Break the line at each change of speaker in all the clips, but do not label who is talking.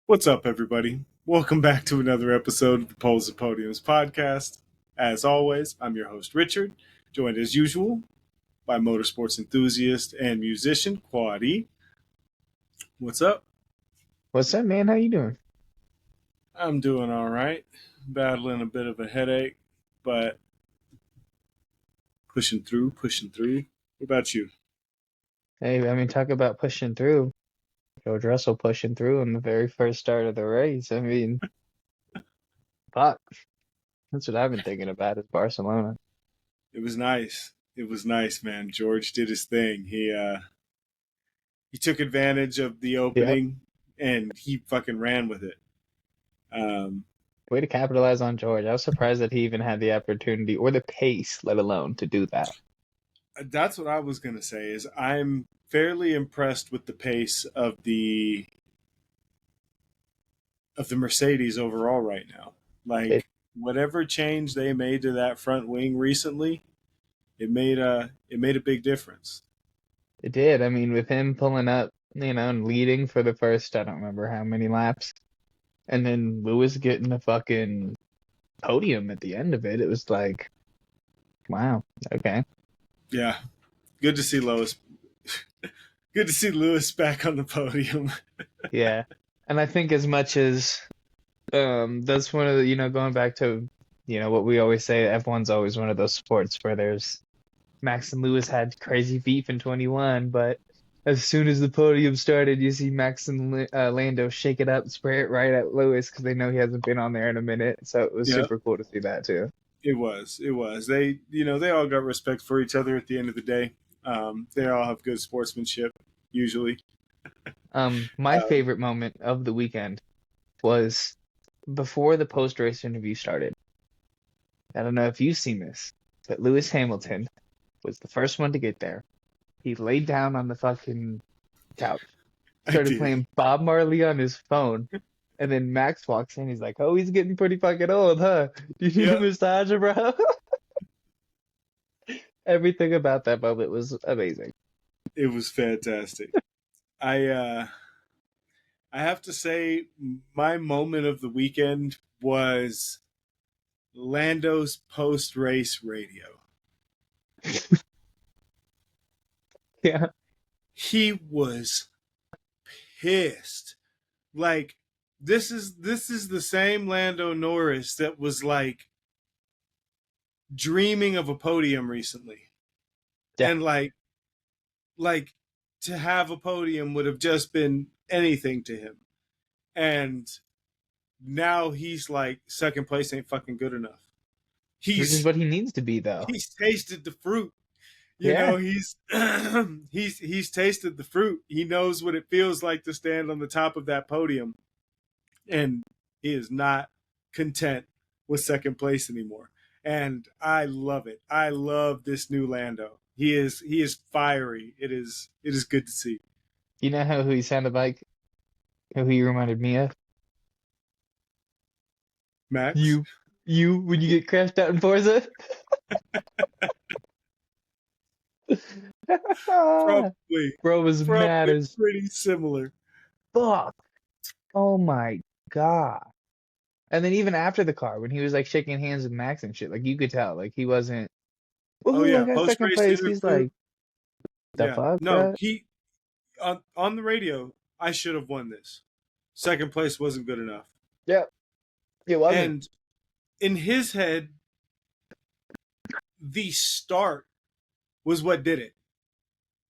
What's up, everybody? Welcome back to another episode of the Polls and Podiums podcast. As always, I'm your host, Richard, joined as usual by motorsports enthusiast and musician, Quaddy. What's up?
What's up, man? How you doing?
I'm doing all right. Battling a bit of a headache, but pushing through. What about you?
Hey, talk about pushing through. George Russell pushing through in the very first start of the race. Fuck. That's what I've been thinking about is Barcelona.
It was nice. It was nice, man. George did his thing. He took advantage of the
Yep.
opening and he fucking ran with it.
Way to capitalize on George. I was surprised that he even had the opportunity or the pace, let alone to do that.
That's what I was gonna say. Is I'm fairly impressed with the pace of the Mercedes overall right now.
It
Like whatever change they made to that front wing recently, it made a big difference.
it did. With him pulling up, and leading for the first, I don't remember how many laps, and then Lewis getting the fucking podium at the end of it. It was like, wow, okay.
Yeah, good to see Lois. Good to see Lewis back on the podium.
Yeah. And I think as much as that's one of the, going back to, what we always say, F1's always one of those sports where there's Max and Lewis had crazy beef in 21, but as soon as the podium started, you see Max and Lando shake it up, spray it right at Lewis because they know he hasn't been on there in a minute. So it was
Yeah,
super cool to see that too.
it was. It was. They all got respect for each other at the end of the day. They all have good sportsmanship usually.
My
Um,
favorite moment of the weekend was before the post-race interview started. I don't know if you've seen this, but Lewis Hamilton was the first one to get there. He laid down on the fucking couch,
I
started
did.
playing Bob Marley on his phone, and then Max walks in. He's like, "Oh, he's getting pretty fucking old, huh? Do you need a
Yeah,
massage, bro?" Everything about that moment was amazing.
it was fantastic. I have to say my moment of the weekend was Lando's post race radio.
Yeah,
He was pissed. Like this is the same Lando Norris that was like dreaming of a podium recently.
yeah.
And like to have a podium would have just been anything to him. And now he's like second place ain't fucking good enough.
Which is
He's
what he needs to be, though.
he's tasted the fruit.
Yeah.
He's he's tasted the fruit. He knows what it feels like to stand on the top of that podium, and he is not content with second place anymore. And I love it. I love this new Lando. He is fiery. It is good to see.
You know who he sounded like? Who he reminded me of?
Max,
You, you, when you get crashed out in Forza.
probably
Bro was mad
probably
as
pretty similar.
fuck. Oh my God. And then even after the car, when he was like shaking hands with Max and shit, like you could tell, like he wasn't,
Oh
woohoo, I
yeah,
got
post
second
race
place. He's
interview.
like, the
Yeah,
fuck,
no,
bro?
he on the radio. I should have won this. Second place wasn't good enough.
Yeah, it wasn't.
And in his head, the start was what did it.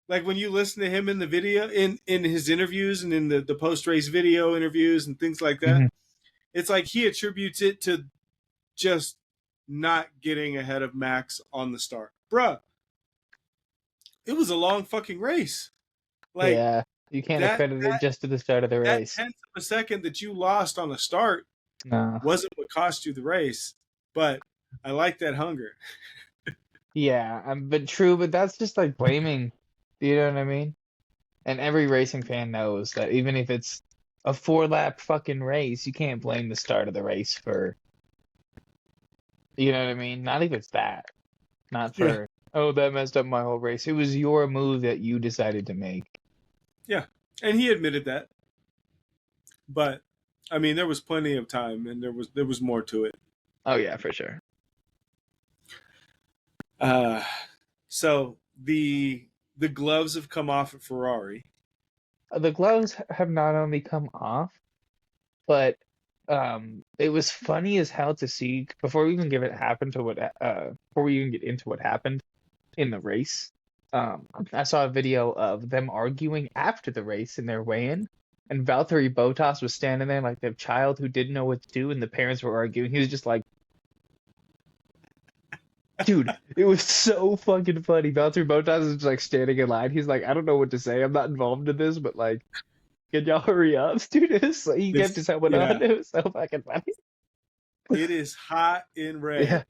Like when you listen to him in the video, in his interviews and in the post race video interviews and things like that,
Hmm.
it's like he attributes it to just not getting ahead of Max on the start. Bruh, it was a long fucking race. Like
Yeah, you can't
that
accredit it just to the start of the
that
race.
tenth of a second that you lost on the start
No.
wasn't what cost you the race. But I like that hunger.
Yeah, but true, but that's just like blaming, you know what I mean? And every racing fan knows that even if it's a 4 lap fucking race, you can't blame the start of the race for, you know what I mean? Not if it's that. Not
Yeah,
for, oh, that messed up my whole race. It was your move that you decided to make.
yeah, and he admitted that. But I mean, there was plenty of time, and there was more to it.
Oh yeah, for sure.
Uh, so the gloves have come off at Ferrari.
The gloves have not only come off, but it was funny as hell to see before we even give it happen to what before we even get into what happened in the race. I saw a video of them arguing after the race in their weigh-in, and Valtteri Bottas was standing there like the child who didn't know what to do, and the parents were arguing. He was just like, dude, it was so fucking funny. Valtteri Bottas is just like standing in line. He's like, I don't know what to say. I'm not involved in this, but like, can y'all hurry up, dude? He kept his helmet on. It was so fucking funny.
It is hot in red.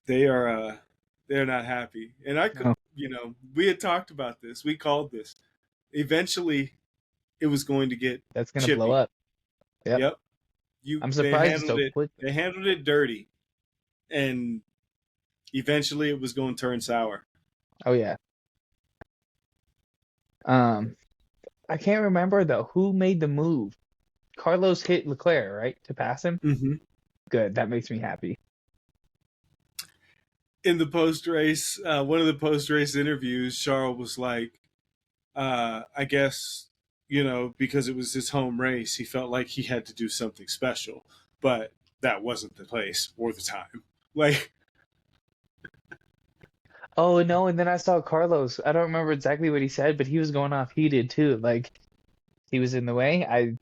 Yeah.
They're not happy. And I could, we had talked about this. We called this. Eventually, it was going to get
That's gonna
chippy.
blow up.
Yep.
I'm surprised so quick.
They handled it dirty, and eventually, it was going to turn sour.
Oh yeah. I can't remember though who made the move. Carlos hit Leclerc, right, to pass him.
Mm-hmm.
Good. That makes me happy.
In the post-race, one of the post-race interviews, Charles was like, I guess, because it was his home race, he felt like he had to do something special, but that wasn't the place or the time. Like,
oh no, and then I saw Carlos. I don't remember exactly what he said, but he was going off heated too. Like he was in the way.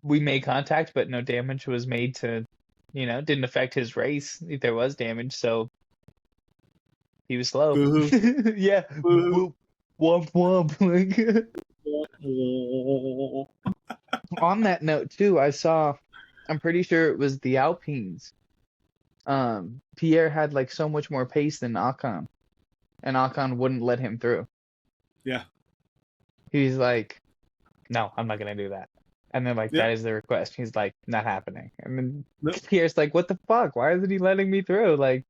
We made contact, but no damage was made to, didn't affect his race if there was damage, so he was slow. Yeah.
boo.
Womp womp. On that note too, I'm pretty sure it was the Alpines. Pierre had like so much more pace than Ocon, and Ocon wouldn't let him through.
Yeah.
He's like, no, I'm not gonna do that. And they're like, that is the request. He's like, not happening. And then Pierre's like, what the fuck? Why isn't he letting me through? Like,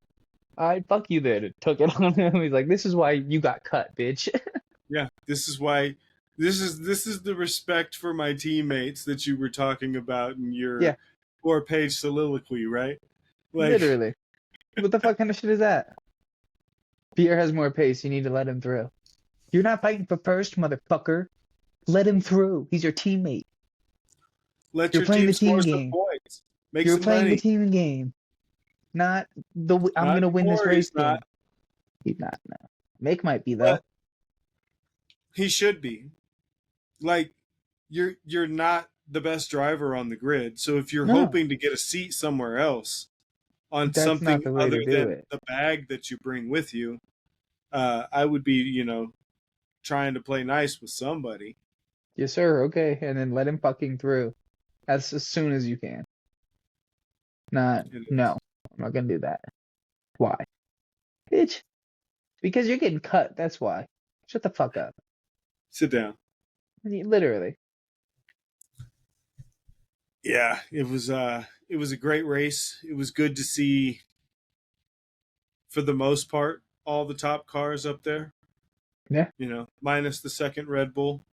I fuck you then. Took it on him. He's like, this is why you got cut, bitch.
Yeah, this is why. This is the respect for my teammates that you were talking about in your 4-page soliloquy, right? Like,
literally. What the fuck kind of shit is that? Pierre has more pace. You need to let him through. You're not fighting for first, motherfucker. Let him through. He's your teammate.
You're playing the team game. Points. Make
You're
some
playing
money.
the team game. Not the I'm going to win this race game. He's not. No. Mick might be, though.
But he should be. Like, you're not the best driver on the grid. So if you're hoping to get a seat somewhere else on something other than the bag that you bring with you, I would be, trying to play nice with somebody.
Yes, sir. Okay. And then let him fucking through as soon as you can. No, I'm not going to do that. Why? Bitch. Because you're getting cut. That's why. Shut the fuck up.
Sit down.
Literally.
Yeah, it was a great race. It was good to see, for the most part, all the top cars up there.
Yeah.
Minus the second Red Bull,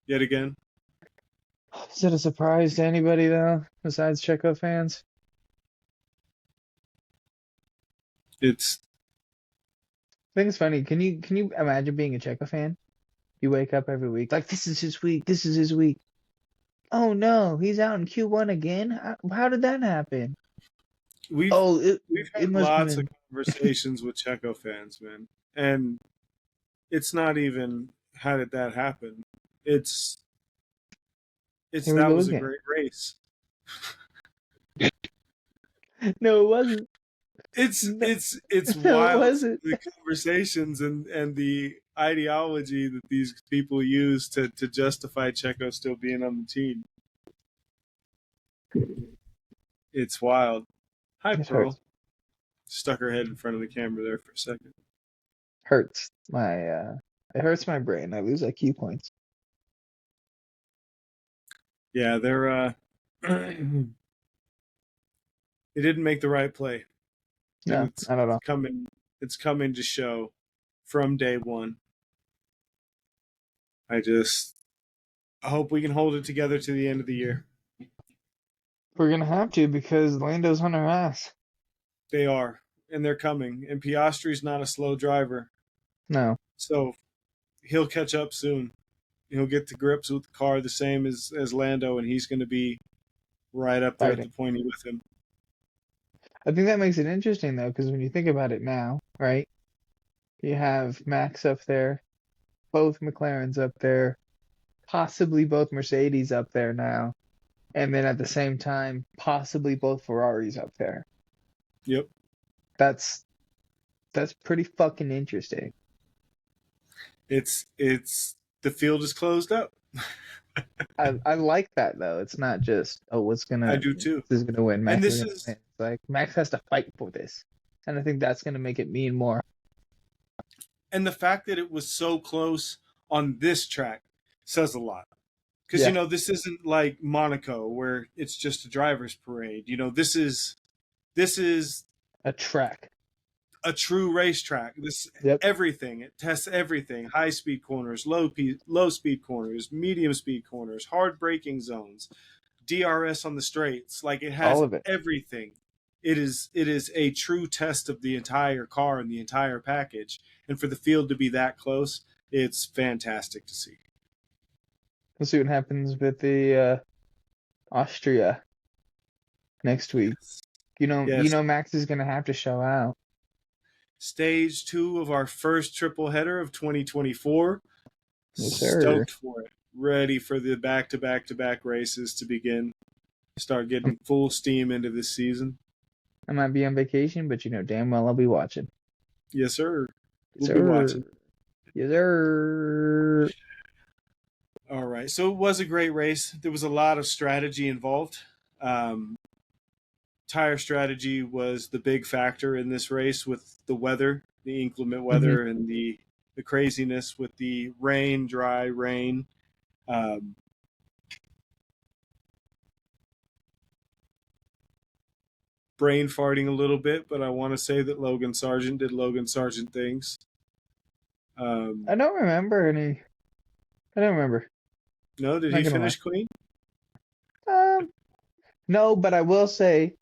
yet again.
Is it a surprise to anybody though, besides Checo fans?
I
think it's funny. Can you imagine being a Checo fan? You wake up every week like, this is his week. This is his week. Oh no, he's out in Q1 again. How did that happen?
We've had lots of conversations with Checo fans, man, and it's not even how did that happen. It's that was a great race.
No, it wasn't.
It's
No,
wild.
it wasn't.
The conversations and the ideology that these people use to justify Checo still being on the team. It's wild. Hi, Pearl. Stuck her head in front of the camera there for a second.
Hurts it hurts my brain. I lose IQ points.
Yeah, they're they didn't make the right play.
No, I don't know.
It's coming to show from day one. I hope we can hold it together to the end of the year.
We're gonna have to because Lando's on our ass.
They are, and they're coming. And Piastri's not a slow driver,
No,
so he'll catch up soon. He'll get to grips with the car the same as Lando, and he's going to be right up there at the
fighting.
pointy with him.
I think that makes it interesting though, because when you think about it now, right? You have Max up there, both McLarens up there, possibly both Mercedes up there now, and then at the same time, possibly both Ferraris up there.
Yep.
That's pretty fucking interesting.
It's the field is closed up.
I like that though. It's not just
I do too.
this is gonna win.
And
Max is
this
gonna
is
win. It's like Max has to fight for this, and I think that's gonna make it mean more.
and the fact that it was so close on this track says a lot. Because
Yeah,
this isn't like Monaco where it's just a driver's parade. This is
a track.
a true racetrack. This
Yep,
everything. It tests everything: high speed corners, low speed corners, medium speed corners, hard braking zones, DRS on the straights. Like it
all
has
of it.
everything. It is a true test of the entire car and the entire package. And for the field to be that close, it's fantastic to see.
We'll see what happens with the Austria next week.
Yes.
Max is gonna have to show out.
Stage 2 of our first triple header of 2024.
Yes, sir.
Stoked for it. Ready for the back-to-back-to-back races to begin. Start getting full steam into this season.
I might be on vacation, but you know damn well I'll be watching.
Yes, sir.
Yes,
We'll be watching.
Yes, sir.
All right. So it was a great race. There was a lot of strategy involved. Tire strategy was the big factor in this race with the weather, the inclement weather, and the craziness with the rain, dry rain. Brain farting a little bit, but I want to say that Logan Sargent did Logan Sargent things.
I don't remember any. I don't remember.
No, did
Not
he
gonna
finish clean?
No, but I will say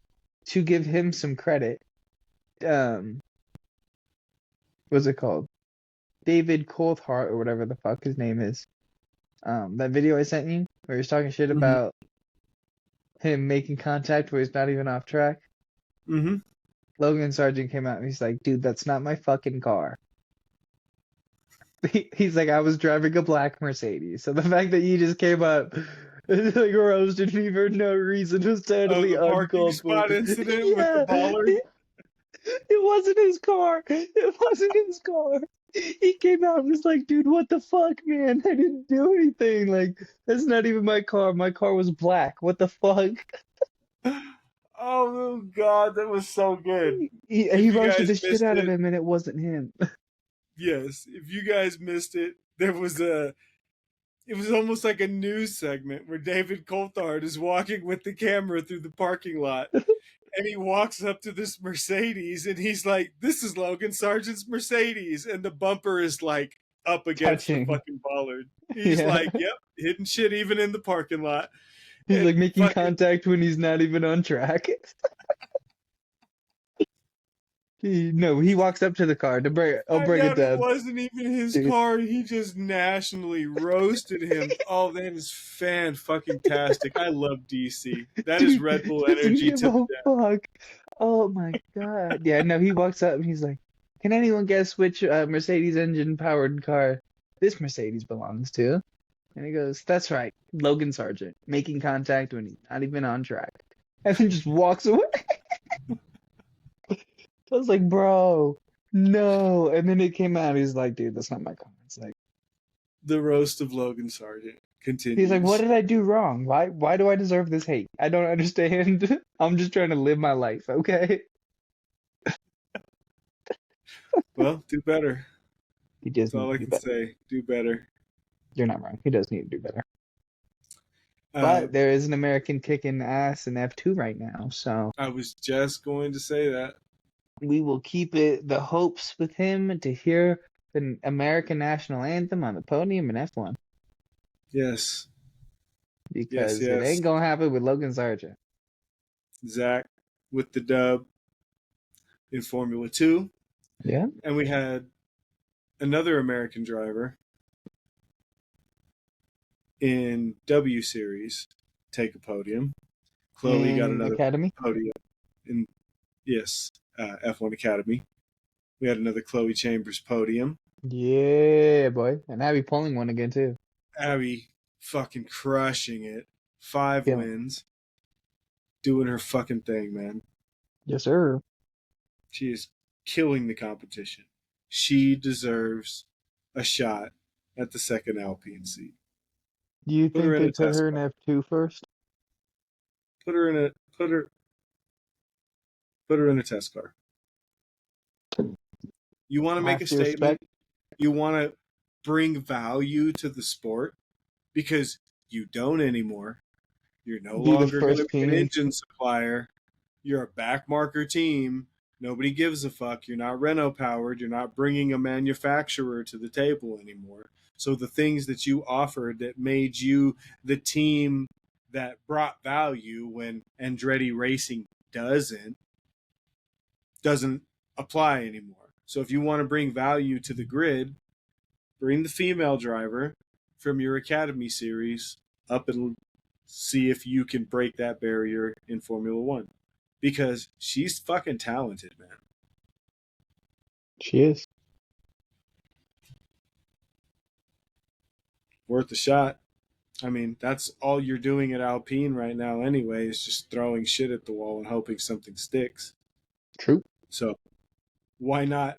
to give him some credit. What's it called? David Coulthard or whatever the fuck his name is. That video I sent you where he's talking shit about him making contact where he's not even off track.
Mm-hmm.
Logan Sargent came out and he's like, dude, that's not my fucking car. He's like, I was driving a black Mercedes. So the fact that you just came up and like roasted me for no reason was totally
the parking
uncalled for.
spot incident with the baller.
It wasn't his car. It wasn't his car. He came out and was like, dude, what the fuck, man? I didn't do anything. Like, that's not even my car. My car was black. What the fuck?
Oh God, that was so good.
He roasted the shit out of him, and it wasn't him.
Yes, if you guys missed it, it was almost like a news segment where David Coulthard is walking with the camera through the parking lot. And he walks up to this Mercedes and he's like, this is Logan Sargent's Mercedes. And the bumper is like up against the fucking bollard. He's like, yep, hitting shit even in the parking lot.
He's like making contact when he's not even on track. No, he walks up to the car to bring. I'll bring it down.
It wasn't even his car. He just nationally roasted him. Oh, that is fan-fucking-tastic. I love DC. That is Red Bull energy to the death.
Fuck. Oh my God. Yeah, no, he walks up and he's like, can anyone guess which Mercedes engine-powered car this Mercedes belongs to? And he goes, that's right, Logan Sargent, making contact when he's not even on track. And then just walks away. I was like, bro, no. And then it came out. He's like, dude, that's not my car. It's like
the roast of Logan Sargent continues.
He's like, what did I do wrong? Why do I deserve this hate? I don't understand. I'm just trying to live my life, okay?
Well, do better.
He does.
That's all I can say. Do better.
You're not wrong. He does need to do better. But there is an American kicking ass in F2 right now, so
I was just going to say that.
We will keep it the hopes with him to hear the American national anthem on the podium in F1.
Yes. Yes,
because it
yes.
ain't gonna happen with Logan Sargent.
Zach with the dub in Formula 2.
Yeah.
And we had another American driver in W Series take a podium. Chloe got
In
another
Academy.
podium in, yes, F1 Academy. We had another Chloe Chambers podium.
Yeah, boy. And Abby pulling one again too.
Abby fucking crushing it. 5
Killing it.
wins. Doing her fucking thing, man.
Yes, sir.
She is killing the competition. She deserves a shot at the second Alpine seat.
Do you
Put her
think
in
they
a
put
test
her in
car.
F2 first?
Put her in a put her in a test car. You want to make a
Last year's
statement.
spec.
You want to bring value to the sport because you don't anymore. You're no
Be the
longer going to
first
be an
team.
engine supplier. You're a backmarker team. Nobody gives a fuck. You're not Renault powered. You're not bringing a manufacturer to the table anymore. So the things that you offered that made you the team that brought value when Andretti Racing doesn't apply anymore. So if you want to bring value to the grid, bring the female driver from your Academy series up and see if you can break that barrier in Formula One. Because she's fucking talented, man.
She is.
Worth a shot. I mean, that's all you're doing at Alpine right now anyway, is just throwing shit at the wall and hoping something sticks.
True.
So why not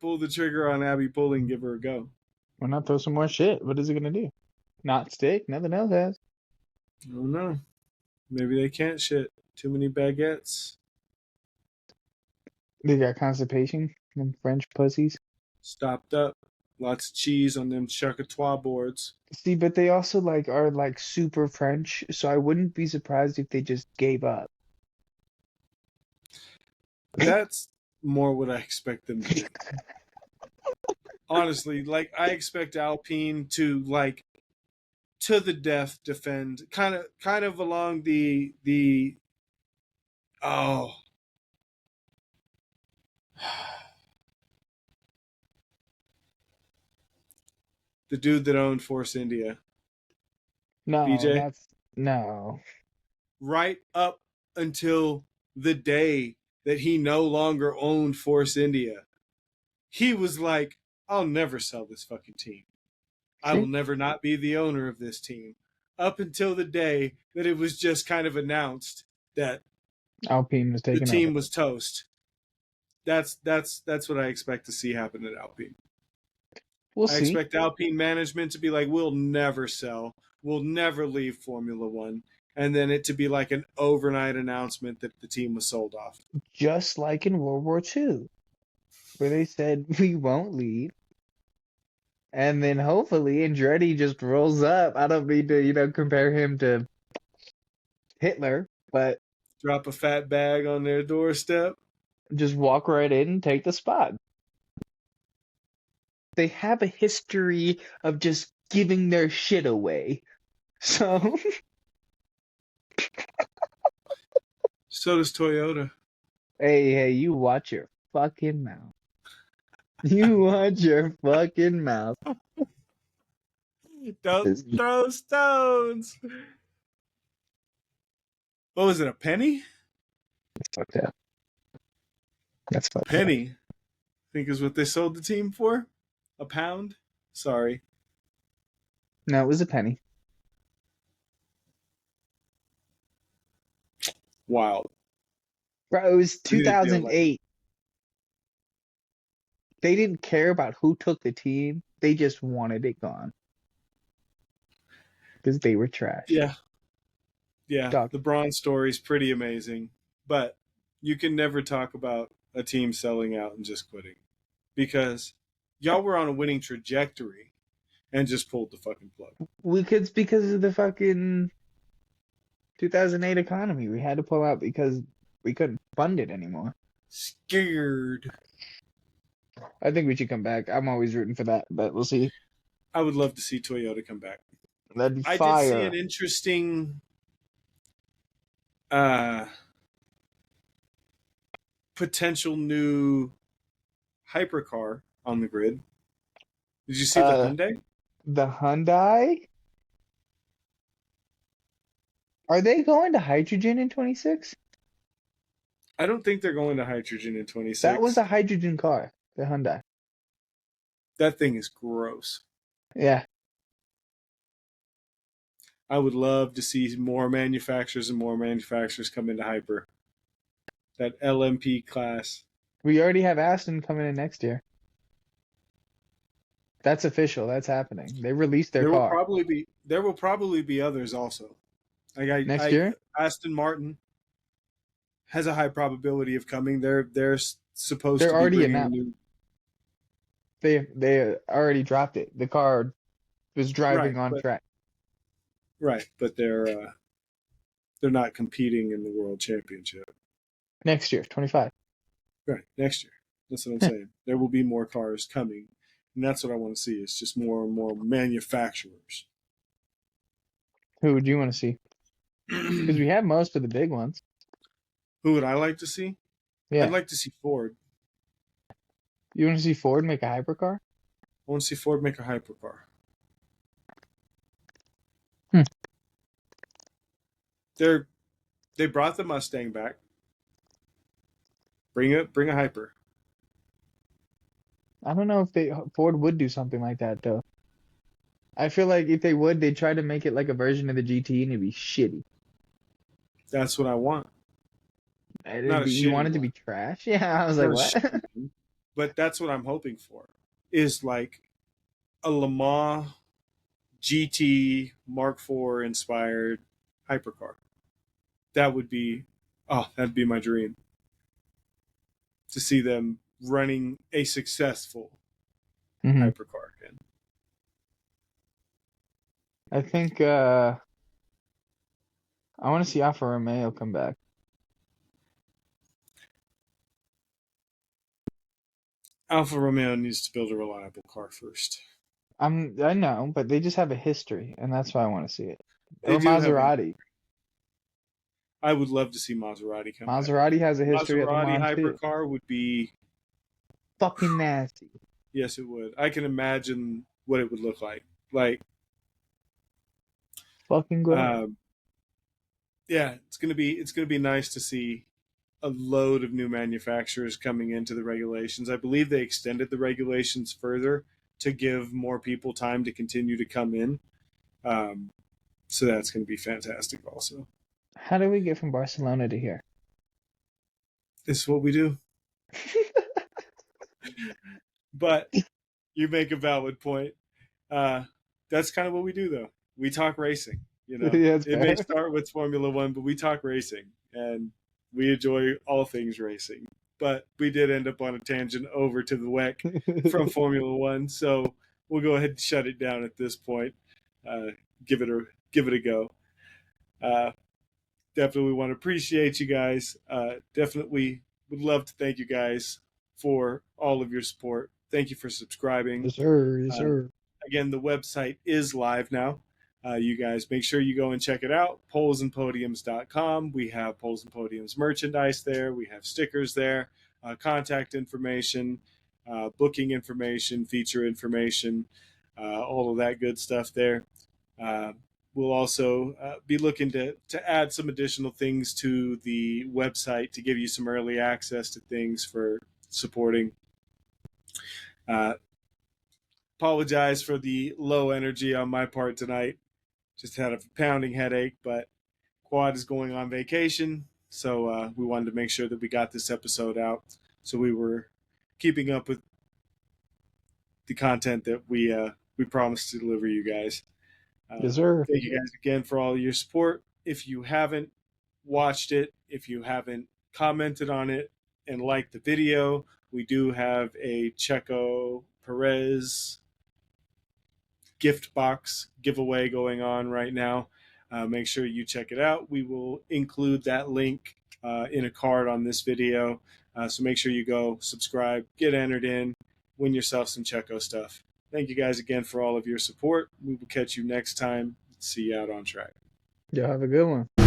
pull the trigger on Abby Pulling and give her a go?
Why not throw some more shit? What is it gonna do? Not stick? Nothing else has.
I don't know. Maybe they can't shit. Too many baguettes.
They got constipation. Them French pussies.
Stopped up. Lots of cheese on them Chocatois boards.
See, but they also are super French, so I wouldn't be surprised if they just gave up.
That's more what I expect them to do. Honestly, I expect Alpine to to the death defend, kind of along the oh the dude that owned Force India,
No,
BJ,
that's no.
right up until the day that he no longer owned Force India. He was like, I'll never sell this fucking team. I will
See?
never not be the owner of this team. Up until the day that it was just kind of announced that
Alpine was
the
taken over.
team was toast. That's what I expect to see happen at Alpine.
We'll
I
see.
expect Alpine management to be like, we'll never sell. We'll never leave Formula One. And then it to be like an overnight announcement that the team was sold off.
Just like in World War II, where they said we won't leave. And then hopefully Andretti just rolls up. I don't mean to, compare him to Hitler, but
Drop a fat bag on their doorstep.
just walk right in and take the spot. They have a history of just giving their shit away. So
So does Toyota.
hey, you watch your fucking mouth. You watch your fucking mouth.
Don't throw stones. What was it, a penny?
That's fucked up. That's
A
fucked up.
penny, I think is what they sold the team for. A pound? Sorry.
No, it was a penny.
Wild.
Bro, it was
I need a deal like
2008. They didn't care about who took the team. They just wanted it gone. Because they were trash.
Yeah. Yeah.
Dog.
The Braun story is pretty amazing. But you can never talk about a team selling out and just quitting. Because y'all were on a winning trajectory and just pulled the fucking plug.
It's because of the fucking 2008 economy. We had to pull out because we couldn't fund it anymore.
Scared.
I think we should come back. I'm always rooting for that, but we'll see.
I would love to see Toyota come back.
That'd be
I did see an
fire.
interesting uh, potential new hypercar on the grid. Did you see the
Uh,
Hyundai?
the Hyundai, are they going to hydrogen in 26?
I don't think they're going to hydrogen in
That was
26.
a hydrogen car, the Hyundai.
That thing is gross.
Yeah.
I would love to see more manufacturers and more manufacturers come into hyper. That LMP class.
We already have Aston coming in next year. That's official. That's happening. They released their car
There will probably be others also. Like
next year.
Aston Martin has a high probability of coming. They're supposed
They're
to be
already
bringing a
announced.
new.
They already dropped it. The car was
Right,
driving on
but
track
they're not competing in the world championship.
next year, 25.
Right, next year. That's what I'm saying. There will be more cars coming, and that's what I want to see. It's just more and more manufacturers.
Who would you want to see? Because
Who
we have most of the big ones.
would I like to see? I'd
Yeah.
like to see Ford.
You want to see Ford make a hypercar?
I want to see Ford make a hypercar.
Hmm.
They brought the Mustang back. Bring a hyper.
I don't know if Ford would do something like that though. I feel like if they would, they'd try to make it like a version of the GT and it'd be shitty.
That's what I want. Not a
You
shitty
want it to be
one.
trash? Yeah, I was
Not
like,
a
what?
shitty one. But that's what I'm hoping for. Is like a Le Mans GT Mark IV inspired hypercar. That'd be my dream. To see them running a successful
Hmm.
hypercar again.
I think I want to see Alfa Romeo come back.
Alfa Romeo needs to build a reliable car first.
I know, but they just have a history, and that's why I want to see it.
They
Or
do have a.
Maserati.
I would love to see Maserati come back.
Maserati has a history at Le
Maserati
Mans too.
hypercar would be.
Fucking nasty.
Yes, it would. I can imagine what it would look like. Like,
Fucking gross.
yeah, it's gonna be nice to see a load of new manufacturers coming into the regulations. I believe they extended the regulations further to give more people time to continue to come in. Um, so that's going to be fantastic. Also,
How do we get from Barcelona to here?
this is what we do. But you make a valid point. That's kind of what we do, though. We talk racing. You know,
Yeah, it's
it may
fair.
start with Formula One, but we talk racing, and we enjoy all things racing. But we did end up on a tangent over to the WEC from Formula One, so we'll go ahead and shut it down at this point. Uh, give it a go. Uh, Definitely want to appreciate you guys. Definitely would love to thank you guys for all of your support. Thank you for subscribing.
Yes, sir. Yes,
Uh,
sir.
Again, the website is live now. You guys make sure you go and check it out. Polesandpodiums.com. We have Poles and Podiums merchandise there. We have stickers there, contact information, booking information, feature information, all of that good stuff there. Uh, we'll also be looking to add some additional things to the website to give you some early access to things for supporting. Uh, Apologize for the low energy on my part tonight. Just had a pounding headache, but Quad is going on vacation, so we wanted to make sure that we got this episode out. So we were keeping up with the content that we promised to deliver you guys.
Yes, sir.
Thank you guys again for all your support. If you haven't watched it, if you haven't commented on it and liked the video, we do have a Checo Perez gift box giveaway going on right now. Make sure you check it out. We will include that link in a card on this video. So make sure you go subscribe, get entered in, win yourself some Checo stuff. Thank you guys again for all of your support. We will catch you next time. See you out on track.
Y'all have a good one.